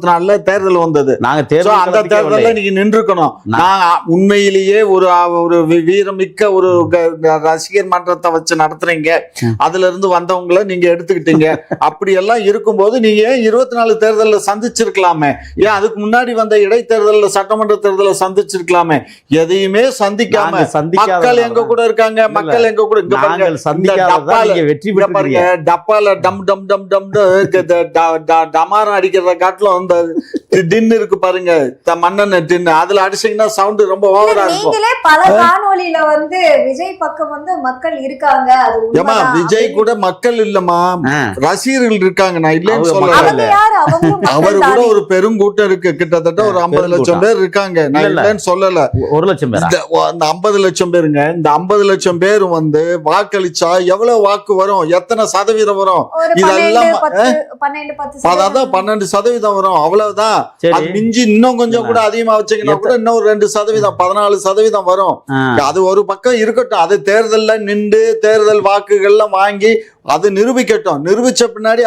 நாள்ல தேர்தல் வந்தது. நாங்க அந்த தேர்தல்ல நீங்க நின்றுக்கணும். நான் உண்மையிலேயே ஒரு வீரமிக்க ஒரு ரசிகர் மன்றத்தை வச்சு நடத்துறீங்க, அதுல இருந்து வந்தவங்களை நீங்க எடுத்துக்கிட்டீங்க. அப்படி எல்லாம் இருக்கும்போது நீங்க 24 தேர்தல்ல சந்திச்சிருக்கலாமே, ஏன் அதுக்கு முன்னாடி வந்த இடைத்தேர்தல்ல சட்டமன்ற தேர்தல சந்திச்சிருக்கலாமே? எதையுமே சந்திக்காம மக்கள் எங்க கூட இருக்காங்க, மக்கள் எங்க கூட வெற்றி பாருங்க. டப்பால டம் டம் டம் டம் டமாரம் அடிக்கிறத காட்டிலும் அந்த டின் இருக்கு பாருங்க, மண்ணெண்ண டின், அதுல அடிச்சீங்கன்னா சவுண்ட் ரொம்ப ஓவரா இருக்கும். நீங்களே பல காணொளியில வந்து விஜய் பக்கம் வந்து மக்கள் இருக்காங்க, அது ஏமா விஜய் கூட மக்கள் இல்லமா, ரசிகர்கள் இருக்காங்க. நான் இல்லைன்னு சொல்லல, அவர் கூட ஒரு பெருங்கூட்டம் இருக்கு, கிட்டத்தட்ட ஒரு 50 லட்சம் பேர் இருக்காங்க. நான் இல்லைன்னு சொல்லல, 1 லட்சம் பேர். அந்த 50 லட்சம் பேருங்க, இந்த 50 லட்சம் பேர் வந்து வாக்களிச்சா எவ்வளவு வாக்கு வரும், எத்தனை சதவீதம் வரும்? இதெல்லாம் 12% வரும், அவ்வளவுதான். அது மிஞ்சி இன்னும் கொஞ்சம் கூட அதிகமா வச்சீங்கன்னா கூட இன்னும் 2% 14% வரும். அது ஒரு பக்கம் இருக்கட்டும், அது தேர்தல்ல நின்று தேர்தல் வாக்குகள்லாம் வாங்கி அது நிரூபிக்கட்டும். நிரூபிச்ச பின்னாடி